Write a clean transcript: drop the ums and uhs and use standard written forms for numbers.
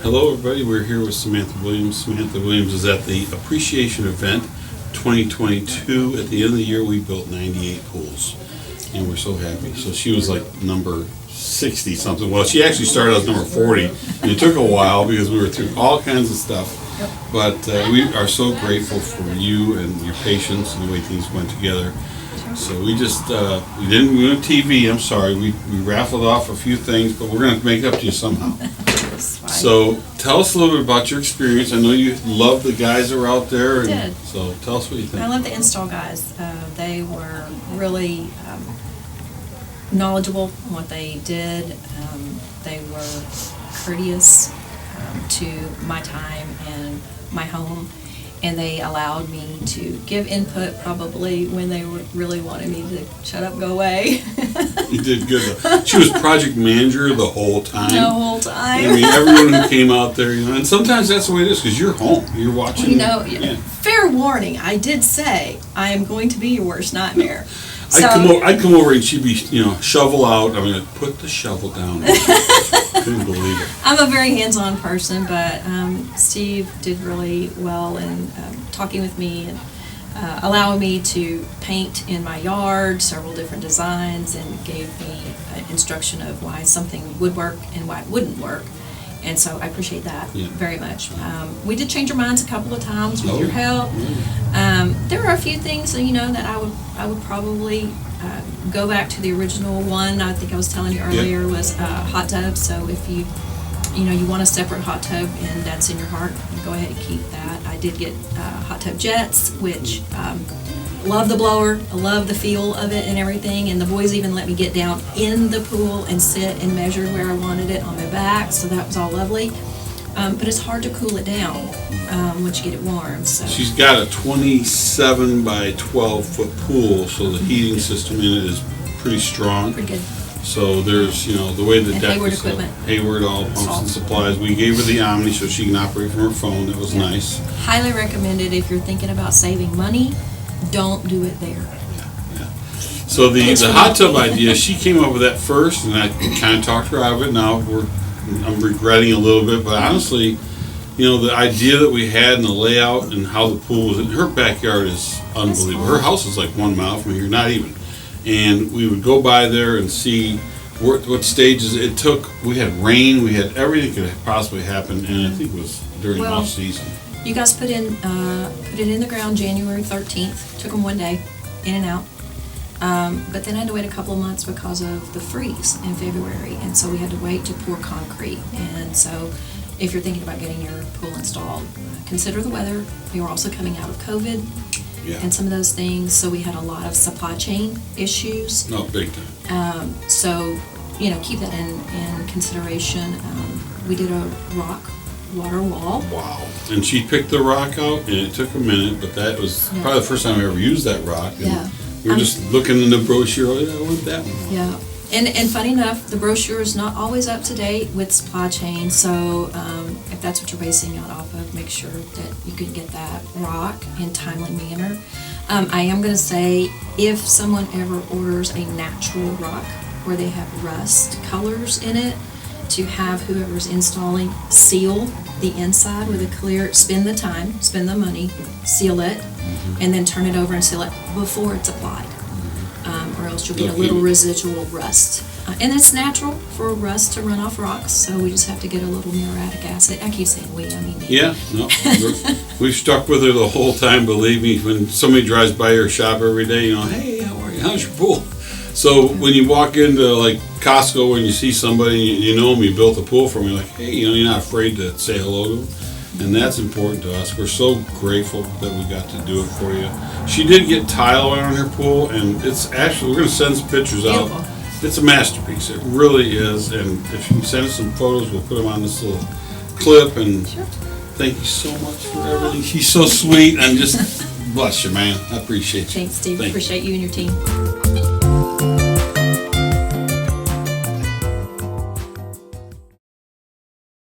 Hello everybody, we're here with Samantha Williams. Samantha Williams is at the Appreciation Event 2022. At the end of the year we built 98 pools and we're so happy. So she was like number 60 something. Well, she actually started as number 40 and it took a while because we were through all kinds of stuff. But we are so grateful for you and your patience and the way things went together. So we just, we didn't win TV, I'm sorry. We raffled off a few things, but we're going to make it up to you somehow. So tell us a little bit about your experience. I know you love the guys that are out there. I did. So tell us what you think. I love the install guys. They were really knowledgeable in what they did. They were courteous to my time and my home. And they allowed me to give input probably when they really wanted me to shut up and go away. You did good though. She was project manager the whole time. The whole time. I mean, everyone who came out there, you know, and sometimes that's the way it is because you're home. You're watching. You know, yeah. Fair warning, I did say I am going to be your worst nightmare. I'd come over and she'd be, you know, shovel out. I mean, put the shovel down. Couldn't believe it. I'm a very hands-on person, but Steve did really well in talking with me and allowing me to paint in my yard, several different designs, and gave me instruction of why something would work and why it wouldn't work. And so I appreciate that very much. We did change our minds a couple of times with your help. There were a few things, you know, that I would probably go back to the original one. I think I was telling you earlier was hot tub. So if you want a separate hot tub and that's in your heart, go ahead and keep that. I did get hot tub jets, which love the blower, I love the feel of it and everything, and the boys even let me get down in the pool and sit and measure where I wanted it on my back, so that was all lovely. But it's hard to cool it down once you get it warm. So she's got a 27 by 12 foot pool, so the heating system in it is pretty strong. Pretty good. So there's, you know, the way the deck Hayward is equipment. Hayward, all pumps and supplies. We gave her the Omni so she can operate from her phone. That was nice. Highly recommended if you're thinking about saving money. Don't do it there. Yeah. So the hot tub idea, she came up with that first, and I kind of talked her out of it. Now I'm regretting a little bit, but honestly, you know, the idea that we had and the layout and how the pool was in her backyard is unbelievable. Her house is like 1 mile from here, not even. And we would go by there and see what stages it took. We had rain, we had everything could possibly happen, and I think it was during off season. You guys put it in the ground January 13th. Took them 1 day, in and out. But then I had to wait a couple of months because of the freeze in February, and so we had to wait to pour concrete. And so, if you're thinking about getting your pool installed, consider the weather. We were also coming out of COVID, and some of those things. So we had a lot of supply chain issues. No, big time. So, you know, keep that in consideration. We did a rock water wall. Wow. And she picked the rock out, and it took a minute, but that was probably the first time I ever used that rock. And we were just looking in the brochure, I want that one. Yeah. And funny enough, the brochure is not always up to date with supply chain, so if that's what you're basing it off of, make sure that you can get that rock in timely manner. I am going to say, if someone ever orders a natural rock where they have rust colors in it, to have whoever's installing seal the inside with a clear, spend the time, spend the money, seal it, and then turn it over and seal it before it's applied. Or else you'll get a little residual rust. And it's natural for rust to run off rocks, so we just have to get a little muriatic acid. I keep saying we, I mean me. Yeah, no, we've stuck with her the whole time, believe me. When somebody drives by your shop every day, you know, hey, how are you? How's your pool? So when you walk into like Costco and you see somebody, you know them, you built a pool for them, you're like, hey, you know, you're not afraid to say hello to them. And that's important to us. We're so grateful that we got to do it for you. She did get tile on her pool, and it's actually, we're going to send some pictures out. It's a masterpiece. It really is. And if you can send us some photos, we'll put them on this little clip. And thank you so much for everything. She's so sweet. And just bless you, man. I appreciate you. Thanks, Steve. Thank Appreciate you and your team.